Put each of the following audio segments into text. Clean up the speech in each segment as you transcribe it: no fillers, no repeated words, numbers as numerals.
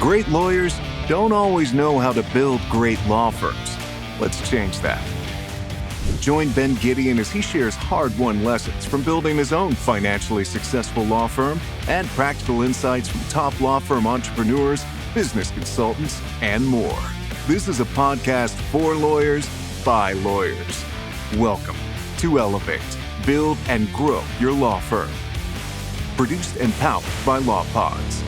Great lawyers don't always know how to build great law firms. Let's change that. Join Ben Gideon as he shares hard-won lessons from building his own financially successful law firm and practical insights from top law firm entrepreneurs, business consultants, and more. This is a podcast for lawyers, by lawyers. Welcome to Elevate, Build, and Grow Your Law Firm. Produced and powered by Law Pods.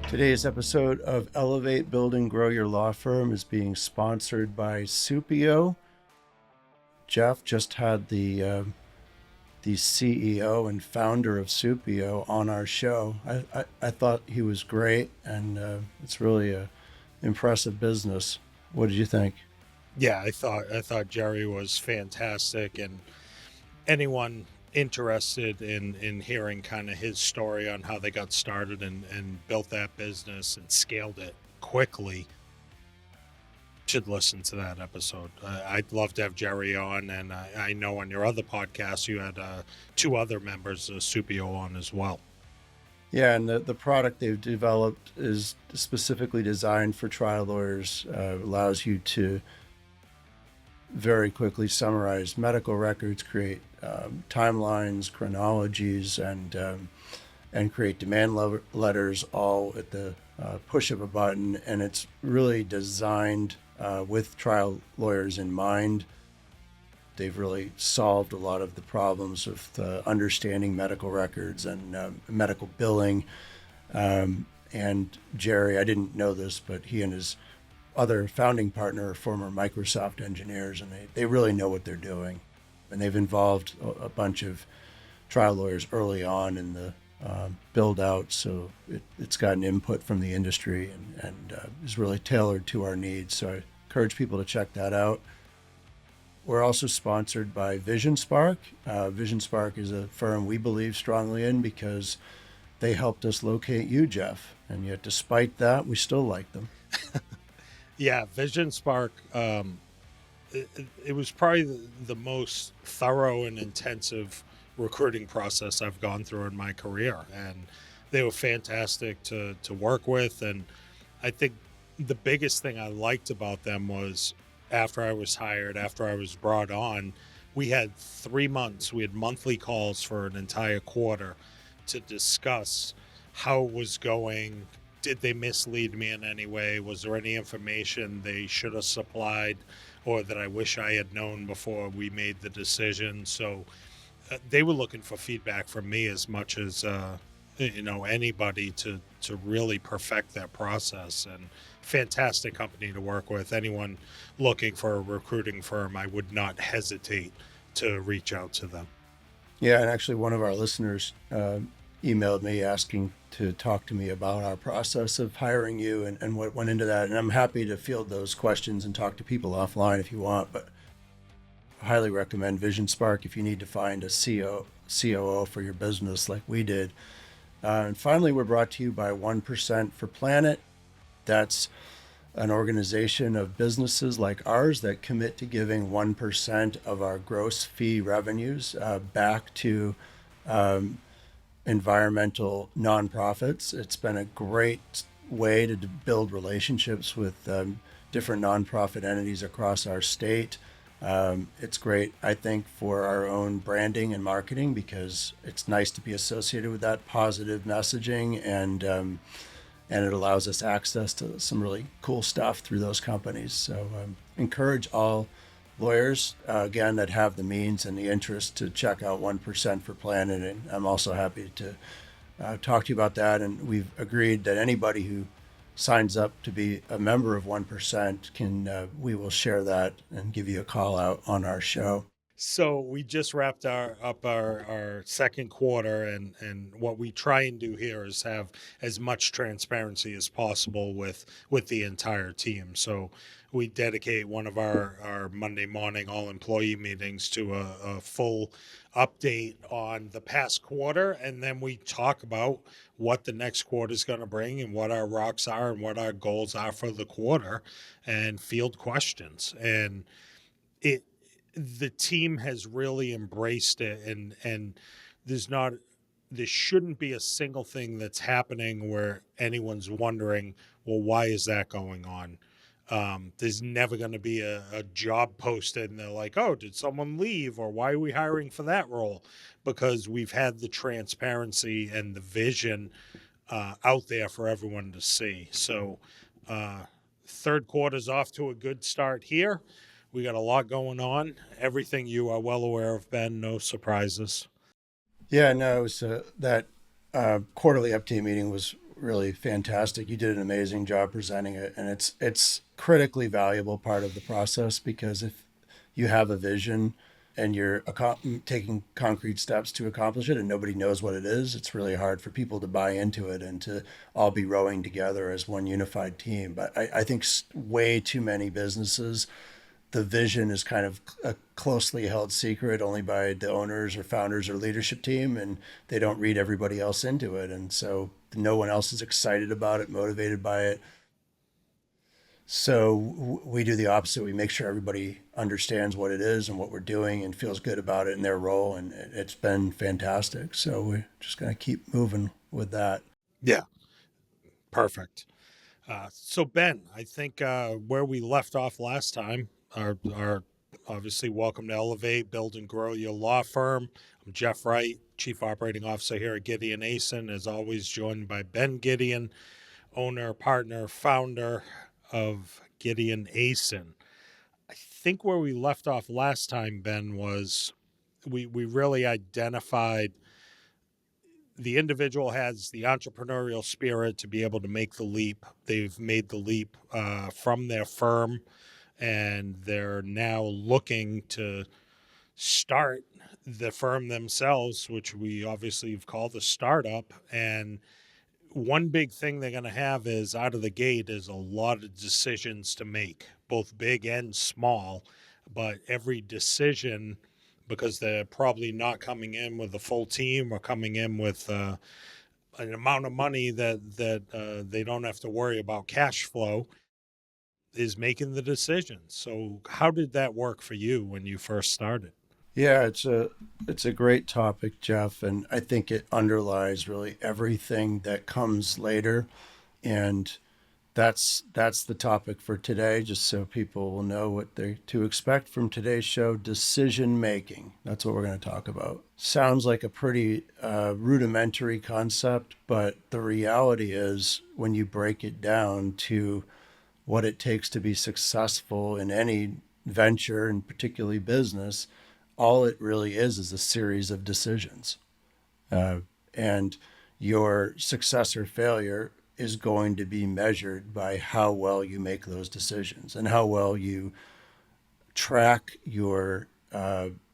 Today's episode of Elevate, Build, and Grow Your Law Firm is being sponsored by COO. Jeff just had the CEO and founder of COO on our show. I thought he was great, and it's really a impressive business. What did you think? Yeah, I thought Jerry was fantastic, and anyone interested in hearing kind of his story on how they got started and built that business and scaled it quickly should listen to that episode. I'd love to have Jerry on, and I know on your other podcast you had two other members of COO on as well. Yeah, and the product they've developed is specifically designed for trial lawyers, allows you to very quickly summarize medical records, create timelines, chronologies, and create demand letters all at the push of a button. And it's really designed with trial lawyers in mind. They've really solved a lot of the problems with understanding medical records and medical billing. And Jerry, I didn't know this, but he and his other founding partner are former Microsoft engineers, and they really know what they're doing. And they've involved a bunch of trial lawyers early on in the build out, so it's gotten input from the industry and is really tailored to our needs. So I encourage people to check that out. We're also sponsored by Vision Spark. Vision Spark is a firm we believe strongly in because they helped us locate you, Jeff. And yet despite that, we still like them. Yeah, Vision Spark, it was probably the most thorough and intensive recruiting process I've gone through in my career. And they were fantastic to work with. And I think the biggest thing I liked about them was after I was hired, after I was brought on, we had 3 months. We had monthly calls for an entire quarter to discuss how it was going. Did they mislead me in any way? Was there any information they should have supplied or that I wish I had known before we made the decision? So they were looking for feedback from me as much as anybody to really perfect that process. And fantastic company to work with. Anyone looking for a recruiting firm, I would not hesitate to reach out to them. Yeah, and actually one of our listeners emailed me asking to talk to me about our process of hiring you and what went into that. And I'm happy to field those questions and talk to people offline if you want, but I highly recommend Vision Spark if you need to find a COO for your business like we did. And finally, we're brought to you by 1% for Planet. That's an organization of businesses like ours that commit to giving 1% of our gross fee revenues back to environmental nonprofits. It's been a great way to build relationships with different nonprofit entities across our state. It's great, I think, for our own branding and marketing because it's nice to be associated with that positive messaging, and it allows us access to some really cool stuff through those companies. So encourage all lawyers, again, that have the means and the interest to check out 1% for Planet. And I'm also happy to talk to you about that. And we've agreed that anybody who signs up to be a member of 1% we will share that and give you a call out on our show. So we just wrapped up our second quarter, and what we try and do here is have as much transparency as possible with the entire team. So we dedicate one of our Monday morning all employee meetings to a full update on the past quarter, and then we talk about what the next quarter is going to bring and what our rocks are and what our goals are for the quarter, and field questions. And the team has really embraced it, and there's there shouldn't be a single thing that's happening where anyone's wondering, well, why is that going on? There's never going to be a job posted and they're like, oh, did someone leave, or why are we hiring for that role? Because we've had the transparency and the vision out there for everyone to see. So third quarter's off to a good start here. We got a lot going on. Everything you are well aware of, Ben. No surprises. Yeah, no, it was, that quarterly update meeting was really fantastic. You did an amazing job presenting it, and it's critically valuable part of the process, because if you have a vision and you're taking concrete steps to accomplish it and nobody knows what it is, it's really hard for people to buy into it and to all be rowing together as one unified team. But I think way too many businesses, the vision is kind of a closely held secret only by the owners or founders or leadership team, and they don't read everybody else into it. And so no one else is excited about it, motivated by it. So we do the opposite. We make sure everybody understands what it is and what we're doing and feels good about it in their role. And it's been fantastic. So we're just going to keep moving with that. Yeah, perfect. So Ben, I think where we left off last time, our obviously welcome to elevate, build, and grow your law firm. I'm Jeff Wright, Chief Operating Officer here at Gideon Asen, as always joined by Ben Gideon, owner, partner, founder of Gideon Asen. I think where we left off last time, Ben, was we really identified the individual has the entrepreneurial spirit to be able to make the leap. They've made the leap from their firm, and they're now looking to start the firm themselves, which we obviously have called a startup. And one big thing they're going to have is out of the gate is a lot of decisions to make, both big and small. But every decision, because they're probably not coming in with a full team or coming in with an amount of money that they don't have to worry about cash flow, is making the decisions. So how did that work for you when you first started? Yeah, it's a great topic, Jeff, and I think it underlies really everything that comes later. And that's the topic for today, just so people will know what they to expect from today's show. Decision making. That's what we're going to talk about. Sounds like a pretty rudimentary concept, but the reality is, when you break it down to what it takes to be successful in any venture, and particularly business, all it really is a series of decisions. And your success or failure is going to be measured by how well you make those decisions and how well you track your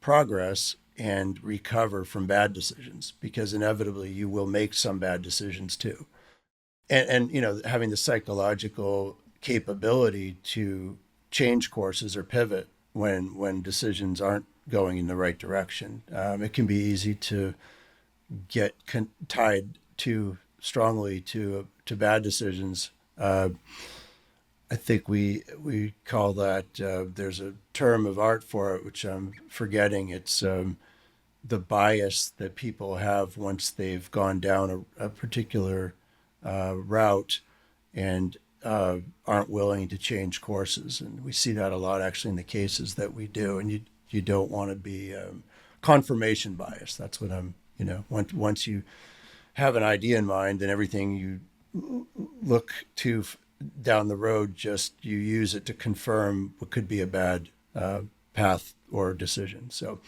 progress and recover from bad decisions, because inevitably you will make some bad decisions too. And having the psychological capability to change courses or pivot when decisions aren't going in the right direction. It can be easy to get tied too strongly to bad decisions. I think we call that, there's a term of art for it, which I'm forgetting. It's the bias that people have once they've gone down a particular route and aren't willing to change courses. And we see that a lot actually in the cases that we do. And you don't want to be confirmation bias. That's what once you have an idea in mind, then everything you look to down the road, just you use it to confirm what could be a bad path or decision. So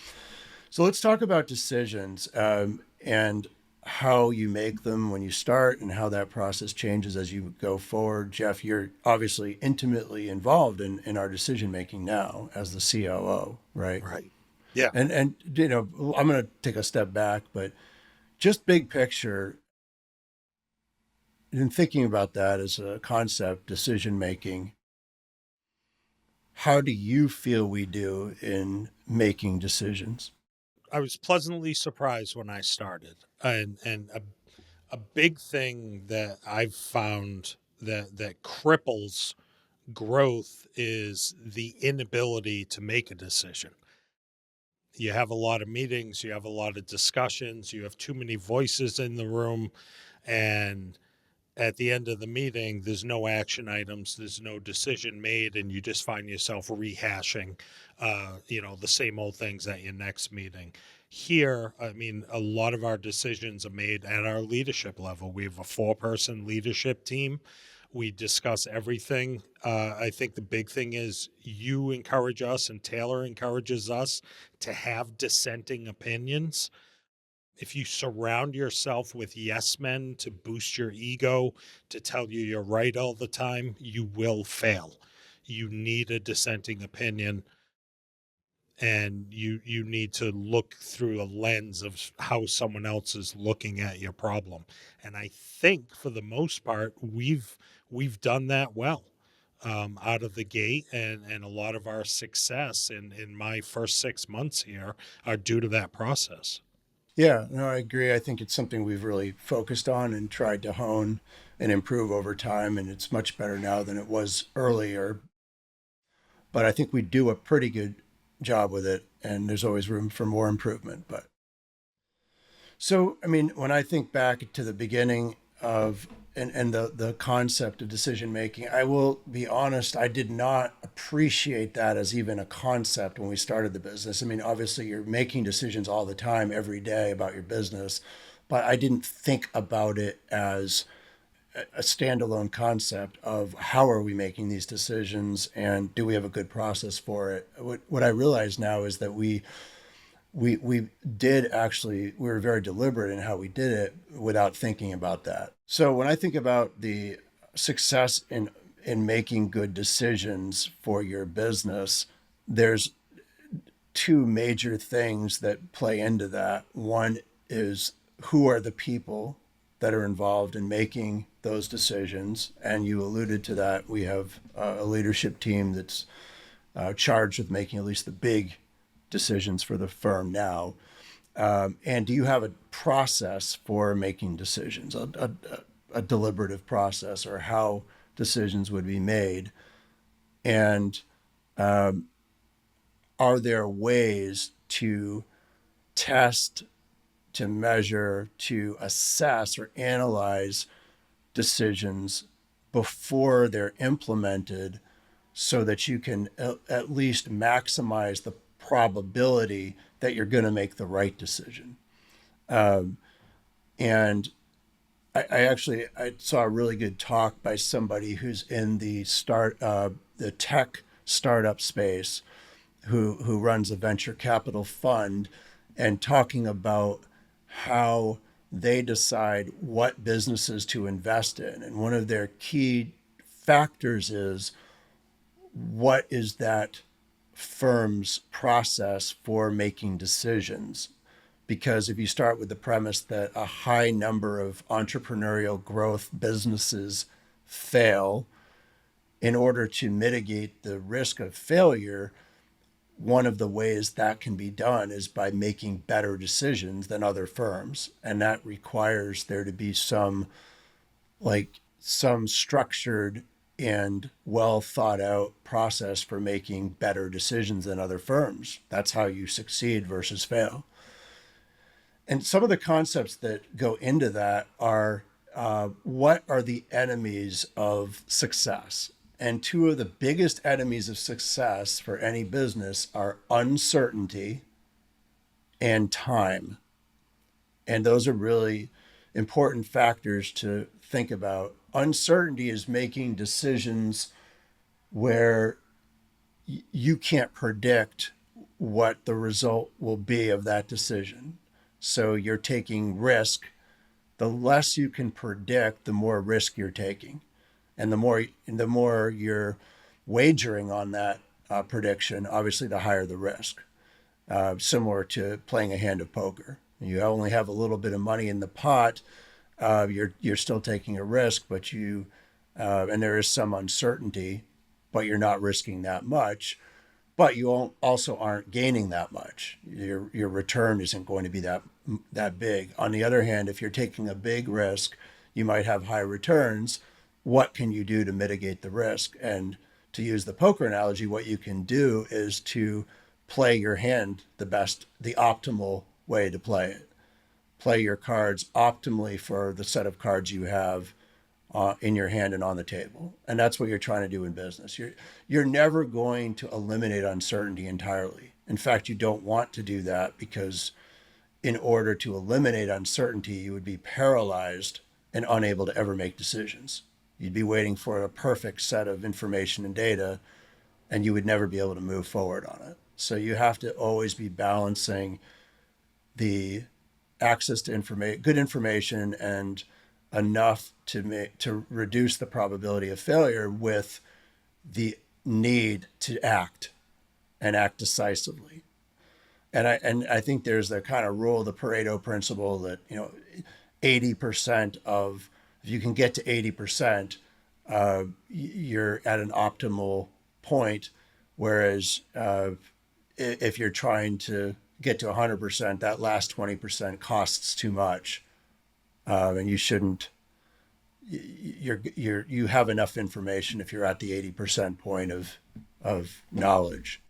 let's talk about decisions and how you make them when you start and how that process changes as you go forward. Jeff, you're obviously intimately involved in our decision making now as the COO, right? Right. Yeah. And I'm going to take a step back, but just big picture, in thinking about that as a concept, decision making, how do you feel we do in making decisions? I was pleasantly surprised when I started, and a big thing that I've found that cripples growth is the inability to make a decision. You have a lot of meetings, you have a lot of discussions, you have too many voices in the room, and at the end of the meeting, there's no action items, there's no decision made, and you just find yourself rehashing, the same old things at your next meeting. Here, I mean, a lot of our decisions are made at our leadership level. We have a 4-person leadership team. We discuss everything. I think the big thing is you encourage us and Taylor encourages us to have dissenting opinions. If you surround yourself with yes men to boost your ego, to tell you you're right all the time, you will fail. You need a dissenting opinion, and you need to look through a lens of how someone else is looking at your problem. And I think for the most part, we've done that well out of the gate, and a lot of our success in my first 6 months here are due to that process. Yeah, no, I agree. I think it's something we've really focused on and tried to hone and improve over time, and it's much better now than it was earlier. But I think we do a pretty good job with it, and there's always room for more improvement. But so, I mean, when I think back to the beginning of and the concept of decision making, I will be honest, I did not appreciate that as even a concept when we started the business. I mean, obviously you're making decisions all the time, every day about your business, but I didn't think about it as a standalone concept of how are we making these decisions and do we have a good process for it. What I realize now is that we did actually, we were very deliberate in how we did it without thinking about that. So when I think about the success in making good decisions for your business, there's two major things that play into that. One is who are the people that are involved in making those decisions, and you alluded to that. We have a leadership team that's charged with making at least the big decisions for the firm now. And do you have a process for making decisions, a deliberative process, or how decisions would be made? And are there ways to test, to measure, to assess, or analyze decisions before they're implemented so that you can at least maximize the probability that you're going to make the right decision? And I saw a really good talk by somebody who's in the tech startup space, who runs a venture capital fund, and talking about how they decide what businesses to invest in. And one of their key factors is what is that firm's process for making decisions. Because if you start with the premise that a high number of entrepreneurial growth businesses fail, in order to mitigate the risk of failure, one of the ways that can be done is by making better decisions than other firms. And that requires there to be some structured and well thought out process for making better decisions than other firms. That's how you succeed versus fail. And some of the concepts that go into that are what are the enemies of success? And two of the biggest enemies of success for any business are uncertainty and time. And those are really important factors to think about. Uncertainty is making decisions where you can't predict what the result will be of that decision. So you're taking risk. The less you can predict, the more risk you're taking. And the more you're wagering on that prediction, obviously the higher the risk. Similar to playing a hand of poker. You only have a little bit of money in the pot. You're still taking a risk, but and there is some uncertainty, but you're not risking that much. But you also aren't gaining that much. Your return isn't going to be that big. On the other hand, if you're taking a big risk, you might have high returns. What can you do to mitigate the risk? And to use the poker analogy, what you can do is to play your hand the optimal way to play it. Play your cards optimally for the set of cards you have in your hand and on the table. And that's what you're trying to do in business. You're never going to eliminate uncertainty entirely. In fact, you don't want to do that, because in order to eliminate uncertainty, you would be paralyzed and unable to ever make decisions. You'd be waiting for a perfect set of information and data, and you would never be able to move forward on it. So you have to always be balancing the access to good information and enough to reduce the probability of failure with the need to act and act decisively. And I think there's the kind of rule, the Pareto principle, that 80% of, if you can get to 80%, you're at an optimal point. Whereas if you're trying to get to 100%, that last 20% costs too much, and you shouldn't. You have enough information if you're at the 80% point of knowledge.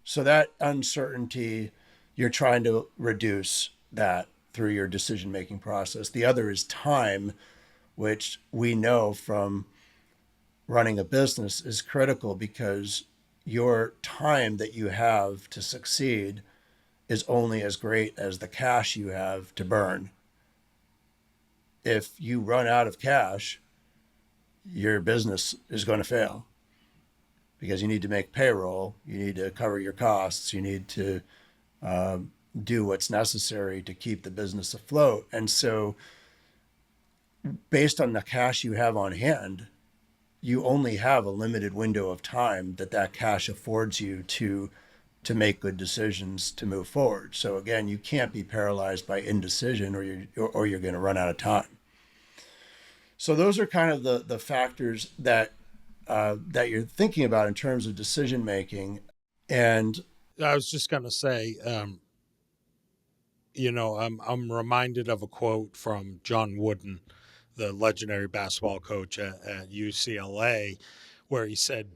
So that uncertainty, you're trying to reduce that through your decision-making process. The other is time, which we know from running a business is critical, because your time that you have to succeed is only as great as the cash you have to burn. If you run out of cash, your business is going to fail, because you need to make payroll, you need to cover your costs, you need to do what's necessary to keep the business afloat. And so based on the cash you have on hand, you only have a limited window of time that cash affords you to make good decisions to move forward. So again, you can't be paralyzed by indecision, or you're going to run out of time. So those are kind of the factors that you're thinking about in terms of decision making. And I was just going to say, I'm reminded of a quote from John Wooden, the legendary basketball coach at UCLA, where he said,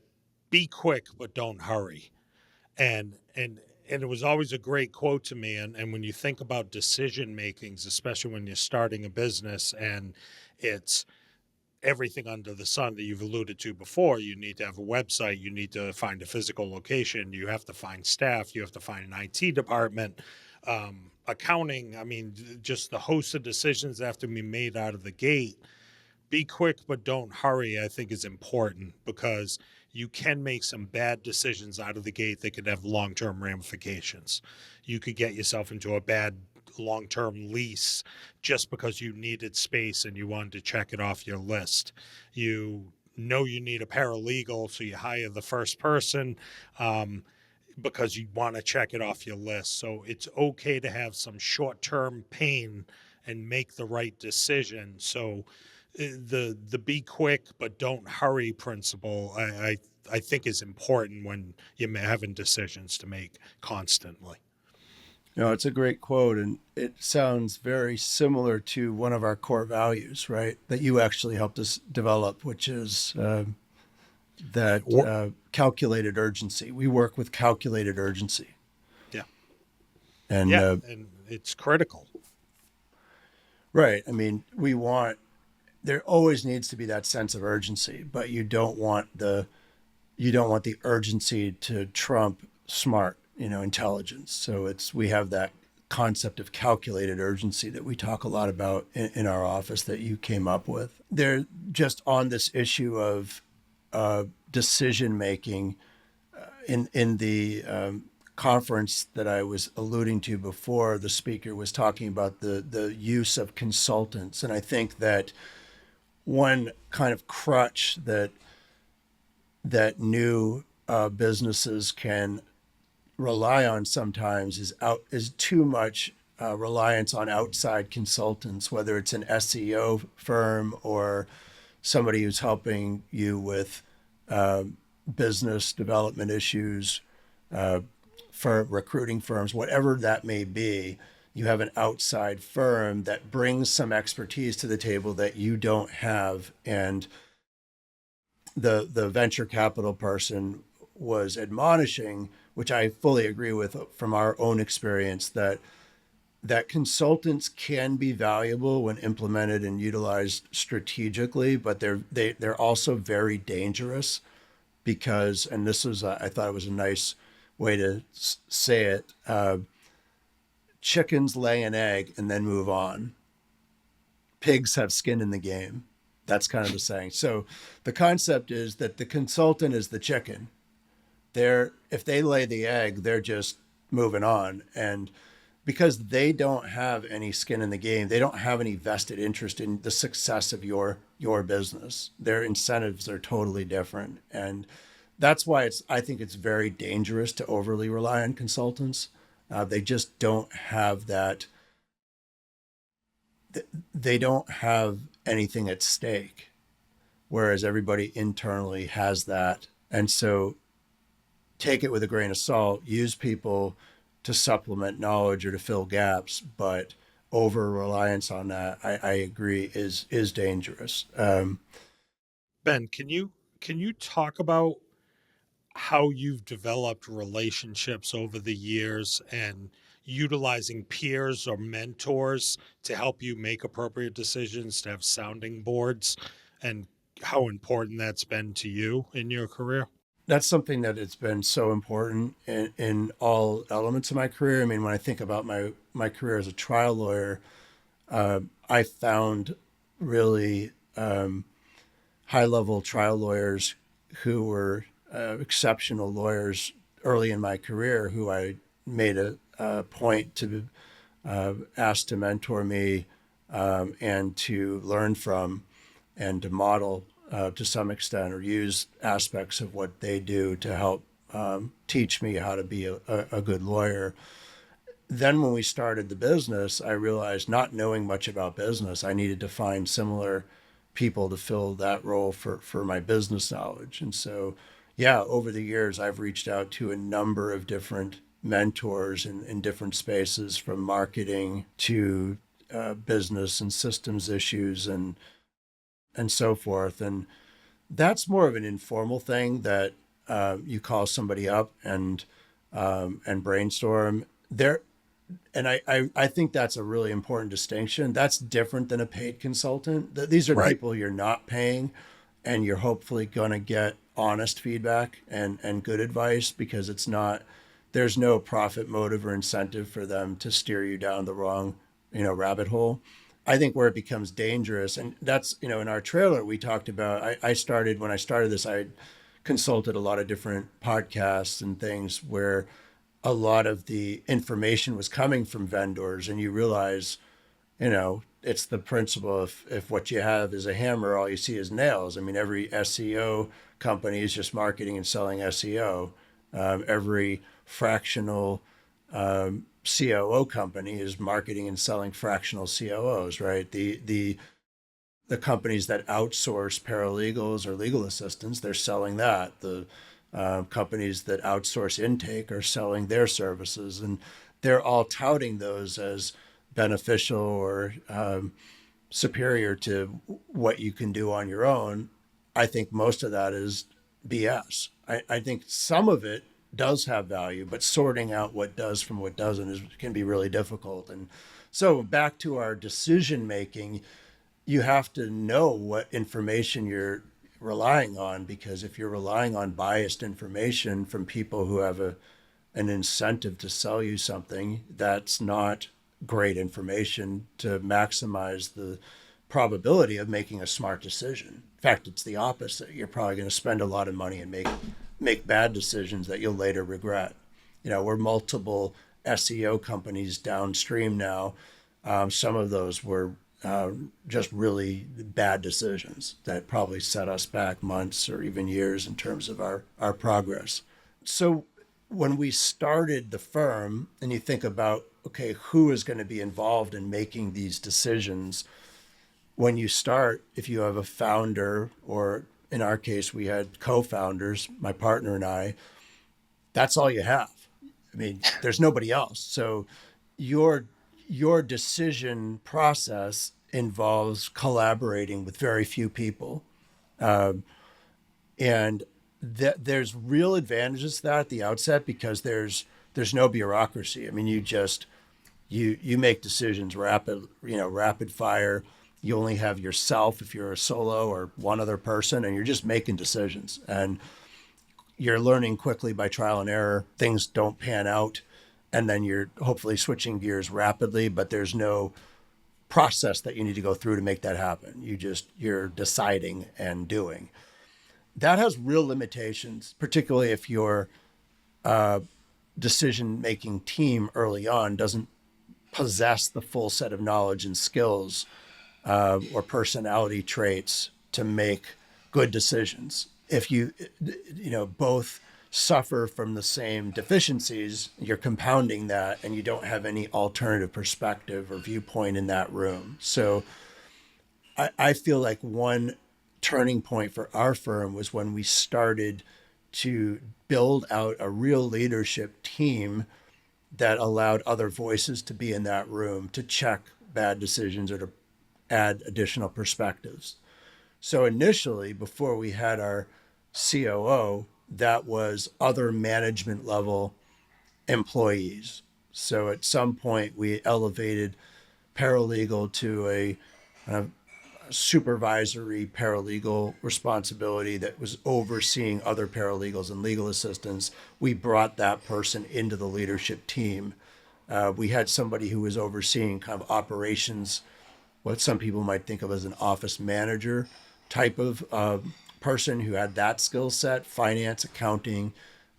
"Be quick, but don't hurry." And it was always a great quote to me. And when you think about decision makings, especially when you're starting a business and it's everything under the sun that you've alluded to before, you need to have a website, you need to find a physical location, you have to find staff, you have to find an IT department, accounting. I mean, just the host of decisions that have to be made out of the gate. Be quick, but don't hurry, I think is important, because you can make some bad decisions out of the gate that could have long-term ramifications. You could get yourself into a bad long-term lease just because you needed space and you wanted to check it off your list. You need a paralegal, so you hire the first person because you want to check it off your list. So it's okay to have some short-term pain and make the right decision. So the be quick but don't hurry principle, I think is important when you're having decisions to make constantly. It's a great quote, and it sounds very similar to one of our core values, right? That you actually helped us develop, which is calculated urgency. We work with calculated urgency. Yeah. And and it's critical. Right. I mean, there always needs to be that sense of urgency, but you don't want the urgency to trump smart, intelligence. So we have that concept of calculated urgency that we talk a lot about in our office that you came up with. They're just on this issue of decision making. In the conference that I was alluding to before, the speaker was talking about the use of consultants, and I think that one kind of crutch that new businesses can rely on sometimes is too much reliance on outside consultants, whether it's an SEO firm or somebody who's helping you with business development issues, for recruiting firms, whatever that may be. You have an outside firm that brings some expertise to the table that you don't have. And the venture capital person was admonishing, which I fully agree with from our own experience, that consultants can be valuable when implemented and utilized strategically, but they're also very dangerous because, and this was I thought it was a nice way to say it. Chickens lay an egg and then move on. Pigs have skin in the game. That's kind of the saying. So the concept is that the consultant is the chicken. If they lay the egg, they're just moving on. And because they don't have any skin in the game, they don't have any vested interest in the success of your business. Their incentives are totally different. And that's why I think it's very dangerous to overly rely on consultants. They just don't have that. They don't have anything at stake, whereas everybody internally has that. And so take it with a grain of salt, use people to supplement knowledge or to fill gaps, but over reliance on that, I agree, is dangerous. Ben, can you talk about how you've developed relationships over the years and utilizing peers or mentors to help you make appropriate decisions, to have sounding boards, and how important that's been to you in your career? That's something that it's been so important in all elements of my career. I mean, when I think about my career as a trial lawyer, I found really high-level trial lawyers who were exceptional lawyers early in my career, who I made a point to ask to mentor me and to learn from and to model to some extent, or use aspects of what they do to help teach me how to be a good lawyer. Then when we started the business, I realized, not knowing much about business, I needed to find similar people to fill that role for my business knowledge. And so, yeah, over the years, I've reached out to a number of different mentors in different spaces, from marketing to business and systems issues and so forth. And that's more of an informal thing that you call somebody up and brainstorm there. And I think that's a really important distinction. That's different than a paid consultant. These are Right. people you're not paying, and you're hopefully going to get honest feedback and good advice, because there's no profit motive or incentive for them to steer you down the wrong, rabbit hole. I think where it becomes dangerous, and that's, in our trailer, we talked about, when I started this, I consulted a lot of different podcasts and things where a lot of the information was coming from vendors, and you realize, it's the principle, if what you have is a hammer, all you see is nails. I mean, every SEO company is just marketing and selling SEO. Every fractional COO company is marketing and selling fractional COOs, right? The companies that outsource paralegals or legal assistants, they're selling that. The companies that outsource intake are selling their services, and they're all touting those as beneficial or superior to what you can do on your own. I think most of that is BS. I think some of it does have value, but sorting out what does from what doesn't can be really difficult. And so back to our decision making, you have to know what information you're relying on, because if you're relying on biased information from people who have an incentive to sell you something, that's not great information to maximize the probability of making a smart decision. In fact, it's the opposite. You're probably going to spend a lot of money and make bad decisions that you'll later regret. We're multiple SEO companies downstream now. Some of those were just really bad decisions that probably set us back months or even years in terms of our progress. So when we started the firm, and you think about, okay, who is going to be involved in making these decisions? When you start, if you have a founder, or in our case, we had co-founders, my partner and I, that's all you have. I mean, there's nobody else. So your decision process involves collaborating with very few people. And there's real advantages to that at the outset because there's no bureaucracy. I mean, you make decisions rapid fire. You only have yourself if you're a solo or one other person, and you're just making decisions. And you're learning quickly by trial and error. Things don't pan out, and then you're hopefully switching gears rapidly, but there's no process that you need to go through to make that happen. You're deciding and doing. That has real limitations, particularly if your decision-making team early on doesn't possess the full set of knowledge and skills or personality traits to make good decisions. If you both suffer from the same deficiencies, you're compounding that, and you don't have any alternative perspective or viewpoint in that room. So I feel like one turning point for our firm was when we started to build out a real leadership team that allowed other voices to be in that room to check bad decisions or to add additional perspectives. So initially, before we had our COO, that was other management level employees. So at some point, we elevated paralegal to a supervisory paralegal responsibility that was overseeing other paralegals and legal assistants. We brought that person into the leadership team. We had somebody who was overseeing kind of operations, what some people might think of as an office manager type of person who had that skill set, finance, accounting,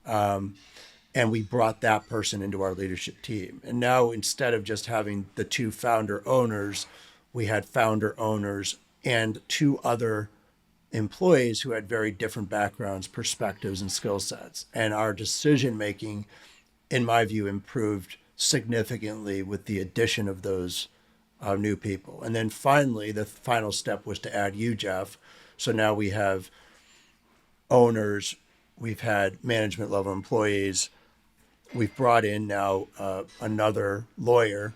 and we brought that person into our leadership team. And now instead of just having the two founder owners, we had founder owners and two other employees who had very different backgrounds, perspectives, and skill sets. And our decision making, in my view, improved significantly with the addition of those new people. And then finally, the final step was to add you, Jeff. So now we have owners, we've had management level employees, we've brought in now another lawyer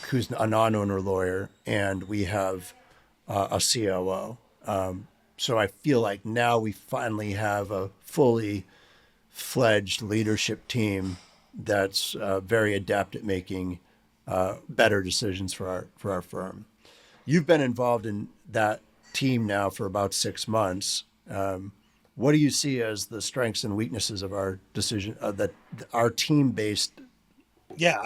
who's a non-owner lawyer, and we have a COO. So I feel like now we finally have a fully fledged leadership team that's very adept at making better decisions for our firm. You've been involved in that team now for about 6 months. What do you see as the strengths and weaknesses of our decision, that our team-based? Yeah,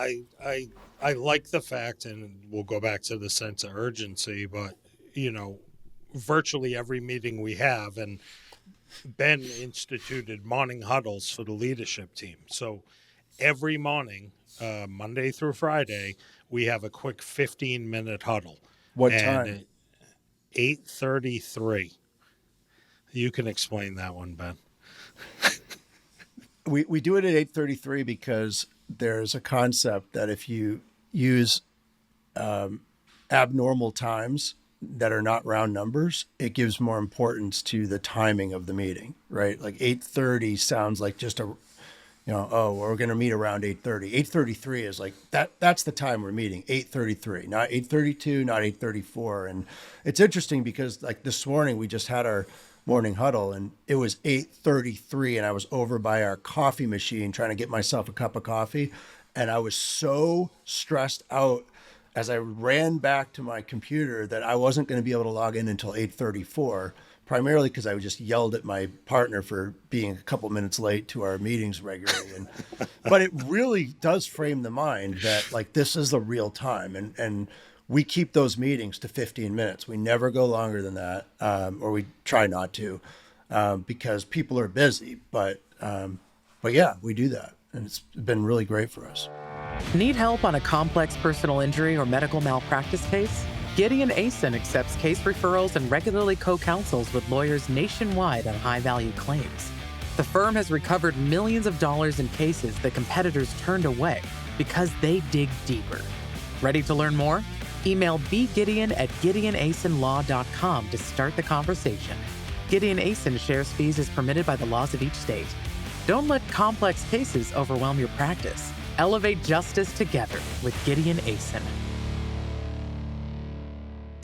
I like the fact, and we'll go back to the sense of urgency, but, virtually every meeting we have, and Ben instituted morning huddles for the leadership team. So every morning, Monday through Friday, we have a quick 15-minute huddle. What time? 8:33. You can explain that one, Ben. We do it at 8:33 because there's a concept that if you use abnormal times that are not round numbers, it gives more importance to the timing of the meeting, right? Like 8:30 sounds like just we're going to meet around 8:30. 8:33 is like that's the time we're meeting, 8:33, not 8:32, not 8:34. And it's interesting because like this morning we just had our morning huddle and it was 8:33 and I was over by our coffee machine trying to get myself a cup of coffee. And I was so stressed out as I ran back to my computer that I wasn't going to be able to log in until 8:34, primarily because I just yelled at my partner for being a couple minutes late to our meetings regularly. But it really does frame the mind that like this is the real time. And we keep those meetings to 15 minutes. We never go longer than that, or we try not to, because people are busy. But yeah, we do that. And it's been really great for us. Need help on a complex personal injury or medical malpractice case? Gideon Asen accepts case referrals and regularly co-counsels with lawyers nationwide on high-value claims. The firm has recovered millions of dollars in cases that competitors turned away because they dig deeper. Ready to learn more? Email bgideon@gideonasenlaw.com to start the conversation. Gideon Asen shares fees as permitted by the laws of each state. Don't let complex cases overwhelm your practice. Elevate justice together with Gideon Asen.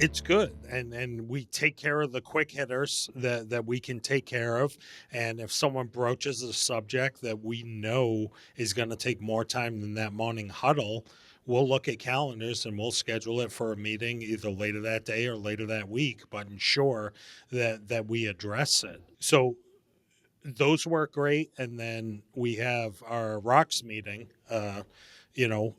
It's good, and we take care of the quick hitters that we can take care of. And if someone broaches a subject that we know is going to take more time than that morning huddle, we'll look at calendars and we'll schedule it for a meeting either later that day or later that week, but ensure that we address it. So those work great. And then we have our rocks meeting, you know,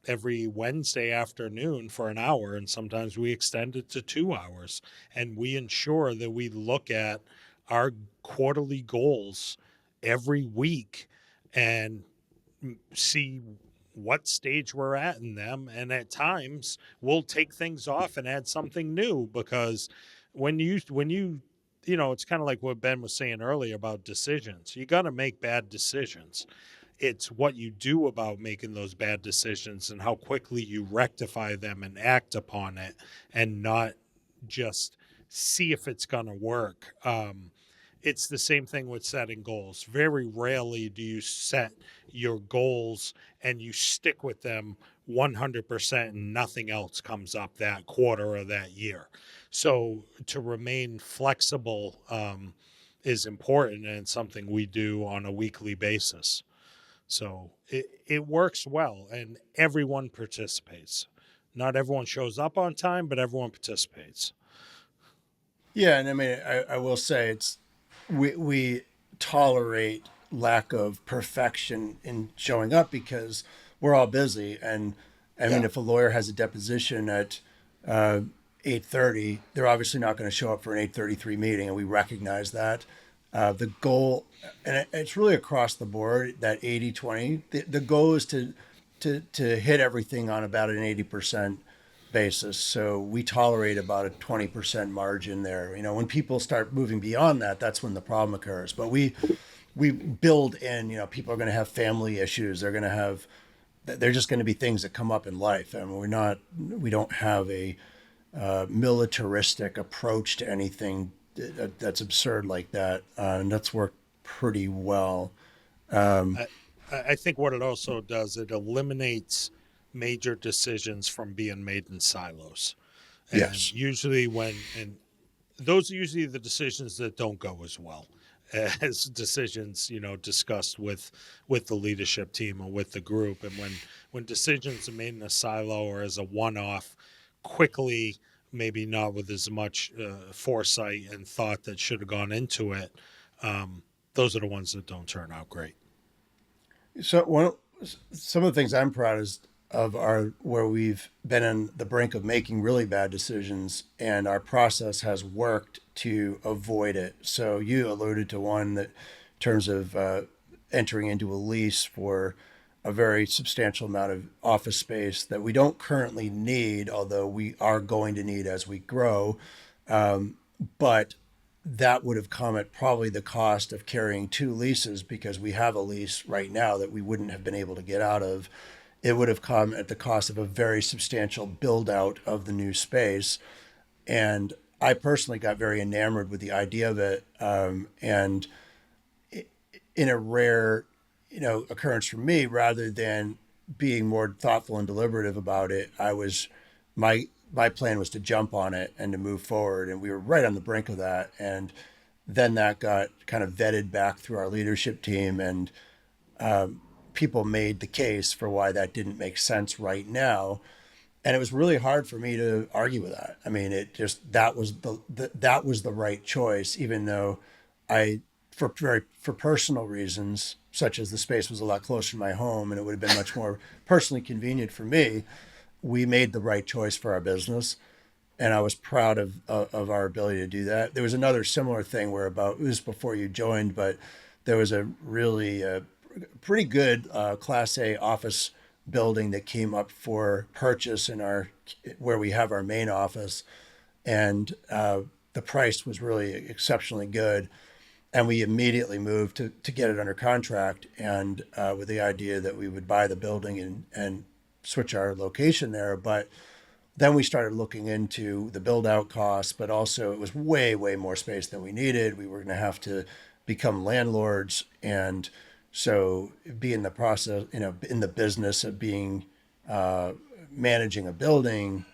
every Wednesday afternoon for an hour, and sometimes we extend it to 2 hours. And we ensure that we look at our quarterly goals every week and see what stage we're at in them. And at times we'll take things off and add something new, because when you it's kind of like what Ben was saying earlier about decisions. You got to make bad decisions. It's what you do about making those bad decisions and how quickly you rectify them and act upon it, and not just see if it's going to work. It's the same thing with setting goals. Very rarely do you set your goals and you stick with them 100% and nothing else comes up that quarter or that year. So to remain flexible is important, and something we do on a weekly basis. So it works well, and everyone participates. Not everyone shows up on time, but everyone participates. Yeah, and I mean, I will say we tolerate lack of perfection in showing up because we're all busy. And I mean, if a lawyer has a deposition at 8:30, they're obviously not going to show up for an 8:33 meeting, and we recognize that. The goal, and it's really across the board, that 80-20. The goal is to hit everything on about an 80% basis. So we tolerate about a 20% margin there. You know, when people start moving beyond that, that's when the problem occurs. But we build in, people are going to have family issues. They're just going to be things that come up in life. And we don't have a militaristic approach to anything that's absurd like that. And that's worked pretty well. I think what it also does, it eliminates major decisions from being made in silos. And Yes. usually those are usually the decisions that don't go as well as decisions, discussed with the leadership team or with the group. And when decisions are made in a silo or as a one-off, quickly, maybe not with as much foresight and thought that should have gone into it, those are the ones that don't turn out great. So some of the things I'm proud of are where we've been on the brink of making really bad decisions, and our process has worked to avoid it. So you alluded to one that in terms of entering into a lease for a very substantial amount of office space that we don't currently need, although we are going to need as we grow. But that would have come at probably the cost of carrying two leases, because we have a lease right now that we wouldn't have been able to get out of. It would have come at the cost of a very substantial build out of the new space. And I personally got very enamored with the idea of it. And in a rare, occurrence for me, rather than being more thoughtful and deliberative about it, my plan was to jump on it and to move forward. And we were right on the brink of that. And then that got kind of vetted back through our leadership team, and people made the case for why that didn't make sense right now. And it was really hard for me to argue with that. I mean, that was the right choice, even though for personal reasons, such as the space was a lot closer to my home and it would have been much more personally convenient for me, we made the right choice for our business. And I was proud of our ability to do that. There was another similar thing it was before you joined, but there was a really pretty good Class A office building that came up for purchase where we have our main office. And the price was really exceptionally good. And we immediately moved to get it under contract, and with the idea that we would buy the building and switch our location there. But then we started looking into the build out costs, but also it was way, way more space than we needed. We were going to have to become landlords. And so be in the process, in the business of being, managing a building,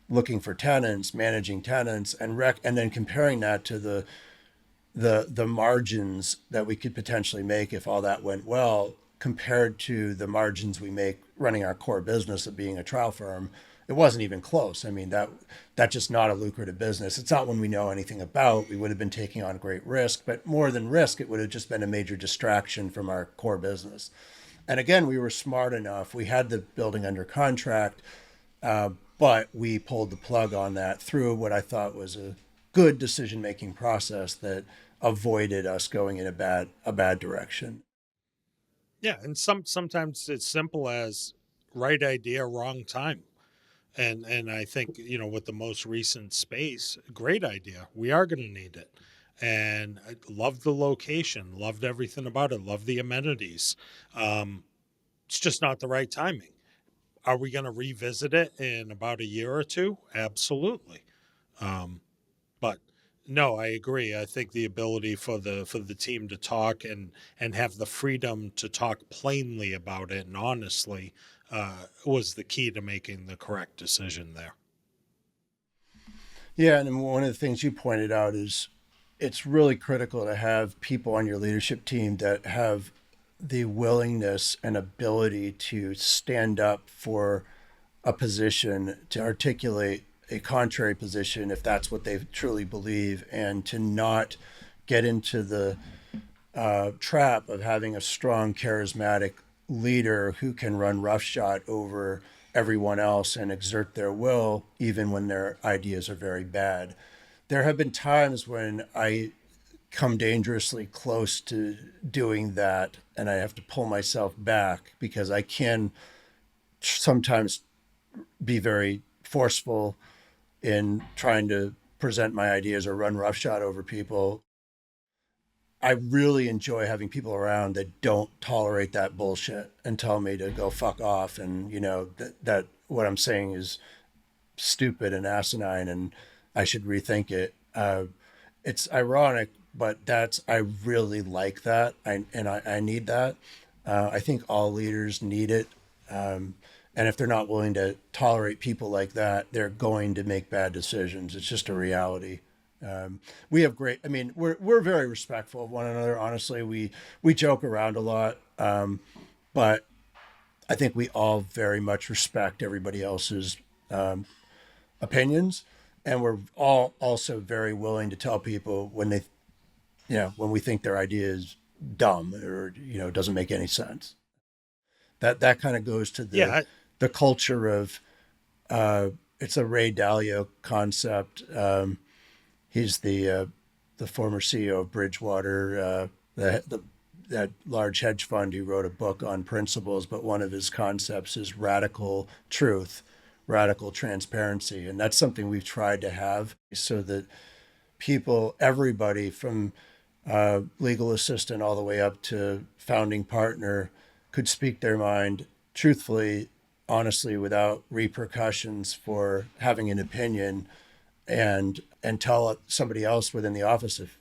looking for tenants, managing tenants, and then comparing that to the margins that we could potentially make if all that went well, compared to the margins we make running our core business of being a trial firm. It wasn't even close. I mean, that's just not a lucrative business. It's not one we know anything about. We would have been taking on great risk, but more than risk, it would have just been a major distraction from our core business. And again, we were smart enough. We had the building under contract, but we pulled the plug on that through what I thought was a good decision-making process that avoided us going in a bad direction. Yeah, and sometimes it's simple as right idea, wrong time. And I think, with the most recent space, great idea. We are going to need it. And I loved the location, loved everything about it, loved the amenities. It's just not the right timing. Are we going to revisit it in about a year or two? Absolutely. But no, I agree. I think the ability for the team to talk and have the freedom to talk plainly about it and honestly was the key to making the correct decision there. Yeah, and one of the things you pointed out is it's really critical to have people on your leadership team that have the willingness and ability to stand up for a position, to articulate a contrary position if that's what they truly believe, and to not get into the trap of having a strong, charismatic leader who can run roughshod over everyone else and exert their will even when their ideas are very bad. There have been times when I come dangerously close to doing that, and I have to pull myself back because I can sometimes be very forceful in trying to present my ideas or run roughshod over people. I really enjoy having people around that don't tolerate that bullshit and tell me to go fuck off, and that what I'm saying is stupid and asinine and I should rethink it. It's ironic, but I really like that. I need that. I think all leaders need it. And if they're not willing to tolerate people like that, they're going to make bad decisions. It's just a reality. We have we're very respectful of one another. Honestly, we joke around a lot. But I think we all very much respect everybody else's opinions. And we're all also very willing to tell people when when we think their idea is dumb or, doesn't make any sense. That kind of goes to the culture of, it's a Ray Dalio concept. He's the former CEO of Bridgewater, that large hedge fund. He wrote a book on principles, but one of his concepts is radical truth, radical transparency. And that's something we've tried to have so that everybody from legal assistant all the way up to founding partner could speak their mind truthfully, honestly, without repercussions for having an opinion, and tell somebody else within the office if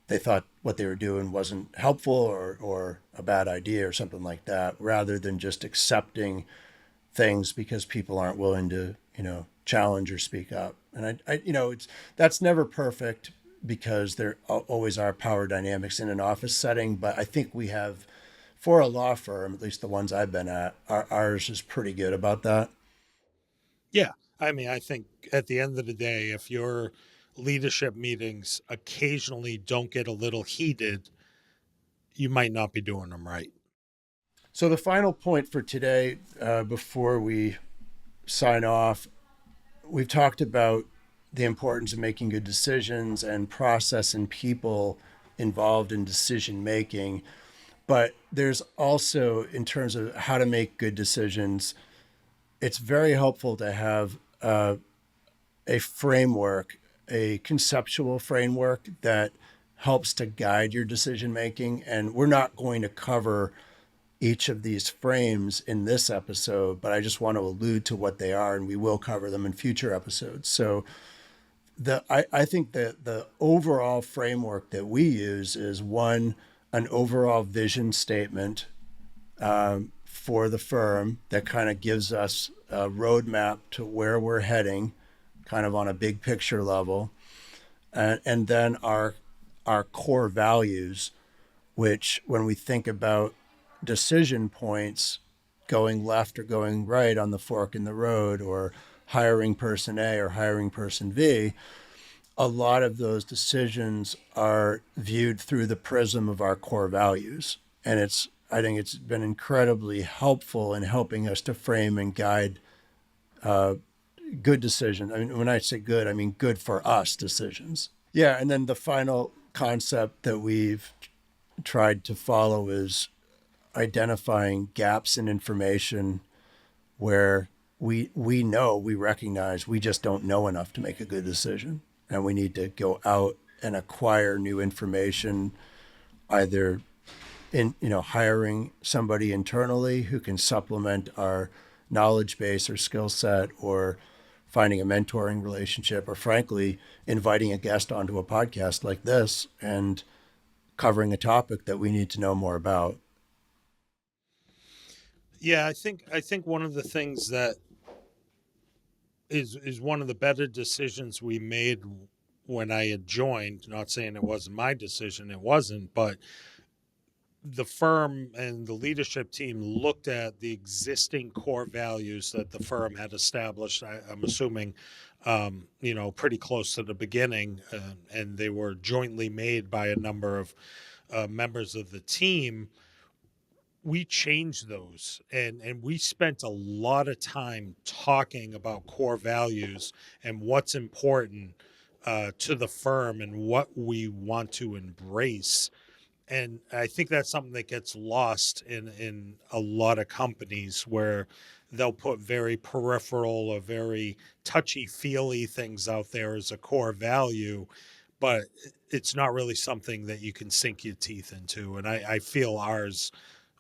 they thought what they were doing wasn't helpful or a bad idea or something like that, rather than just accepting things because people aren't willing to, challenge or speak up. And that's never perfect because there always are power dynamics in an office setting. But I think we have, for a law firm, at least the ones I've been at, ours is pretty good about that. Yeah. I mean, I think at the end of the day, if your leadership meetings occasionally don't get a little heated, you might not be doing them right. So the final point for today, before we sign off, we've talked about the importance of making good decisions and process and people involved in decision making. But there's also, in terms of how to make good decisions, it's very helpful to have a framework, a conceptual framework that helps to guide your decision making. And we're not going to cover each of these frames in this episode, but I just want to allude to what they are, and we will cover them in future episodes. So I think that the overall framework that we use is, one, an overall vision statement for the firm that kind of gives us a roadmap to where we're heading kind of on a big picture level, and then our core values, which when we think about decision points, going left or going right on the fork in the road, or hiring person A or hiring person V, a lot of those decisions are viewed through the prism of our core values. And I think it's been incredibly helpful in helping us to frame and guide good decisions. I mean, when I say good, I mean good for us decisions. Yeah. And then the final concept that we've tried to follow is identifying gaps in information where we recognize we just don't know enough to make a good decision. And we need to go out and acquire new information, either in, hiring somebody internally who can supplement our knowledge base or skill set, or finding a mentoring relationship, or frankly, inviting a guest onto a podcast like this and covering a topic that we need to know more about. Yeah, I think one of the things that is one of the better decisions we made when I had joined, not saying it wasn't my decision, it wasn't, but the firm and the leadership team looked at the existing core values that the firm had established. I'm assuming, pretty close to the beginning, and they were jointly made by a number of members of the team. We changed those, and we spent a lot of time talking about core values and what's important to the firm and what we want to embrace. And I think that's something that gets lost in a lot of companies, where they'll put very peripheral or very touchy-feely things out there as a core value, but it's not really something that you can sink your teeth into. And I feel ours,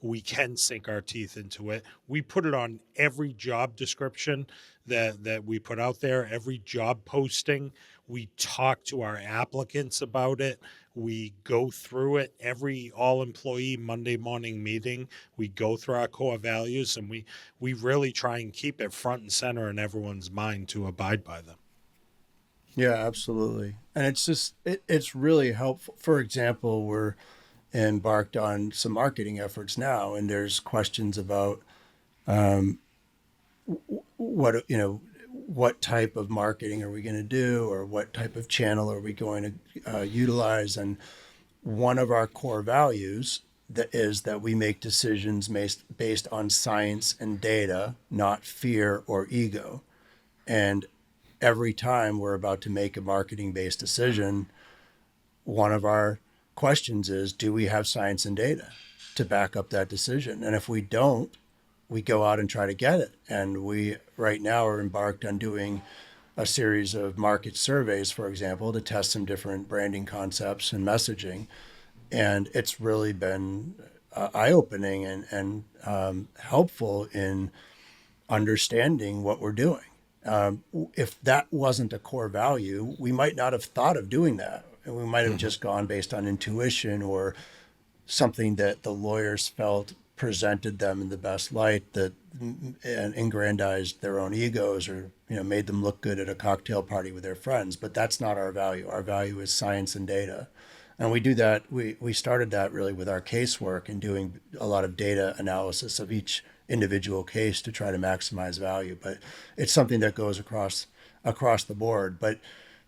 we can sink our teeth into it. We put it on every job description that we put out there, every job posting. We talk to our applicants about it. We go through it every all-employee Monday morning meeting. We go through our core values, and we really try and keep it front and center in everyone's mind to abide by them. Yeah, absolutely. And it's really helpful. For example, we're embarked on some marketing efforts now, and there's questions about what type of marketing are we going to do, or what type of channel are we going to utilize. And one of our core values is that we make decisions based on science and data, not fear or ego. And every time we're about to make a marketing-based decision, one of our questions is, do we have science and data to back up that decision? And if we don't, we go out and try to get it. And we right now are embarked on doing a series of market surveys, for example, to test some different branding concepts and messaging. And it's really been eye-opening and helpful in understanding what we're doing. If that wasn't a core value, we might not have thought of doing that. And we might have just gone based on intuition, or something that the lawyers felt presented them in the best light, that and aggrandized their own egos, or made them look good at a cocktail party with their friends. But that's not our value. Our value is science and data. And we do that. We started that really with our casework and doing a lot of data analysis of each individual case to try to maximize value. But it's something that goes across the board. But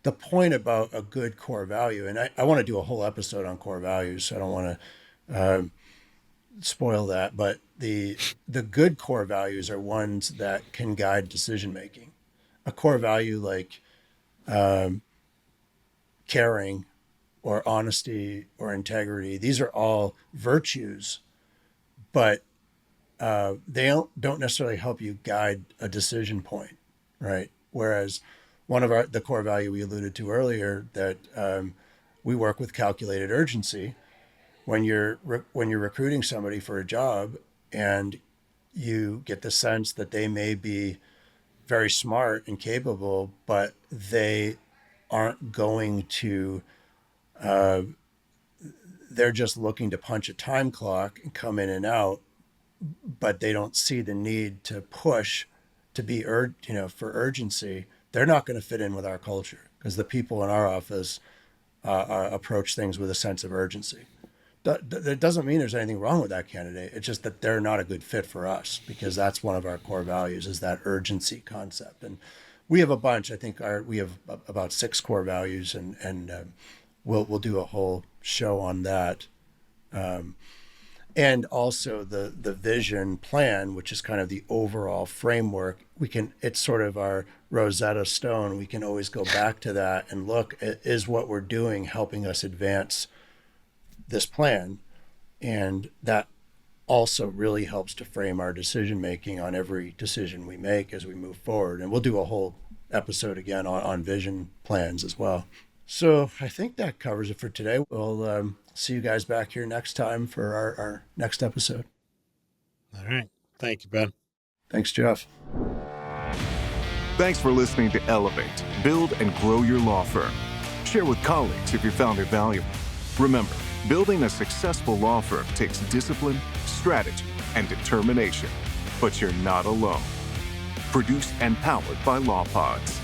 the point about a good core value, and I want to do a whole episode on core values, so I don't want to spoil that, but the good core values are ones that can guide decision making. A core value like caring, or honesty, or integrity, these are all virtues, but they don't necessarily help you guide a decision point, right? Whereas one of the core value we alluded to earlier, that we work with calculated urgency. When you're recruiting somebody for a job, and you get the sense that they may be very smart and capable, but they aren't going to, they're just looking to punch a time clock and come in and out, but they don't see the need to push to be for urgency, they're not going to fit in with our culture because the people in our office approach things with a sense of urgency. That doesn't mean there's anything wrong with that candidate. It's just that they're not a good fit for us because that's one of our core values is that urgency concept. And we have a bunch. I think we have about 6 core values, and we'll do a whole show on that. And also the vision plan, which is kind of the overall framework. It's sort of our Rosetta Stone. We can always go back to that and look, is what we're doing helping us advance this plan? And that also really helps to frame our decision making on every decision we make as we move forward. And we'll do a whole episode again on vision plans as well. So I think that covers it for today. We'll see you guys back here next time for our next episode. All right. Thank you, Ben. Thanks, Jeff. Thanks for listening to Elevate, Build and Grow Your Law Firm. Share with colleagues if you found it valuable. Remember, building a successful law firm takes discipline, strategy, and determination. But you're not alone. Produced and powered by Law Pods.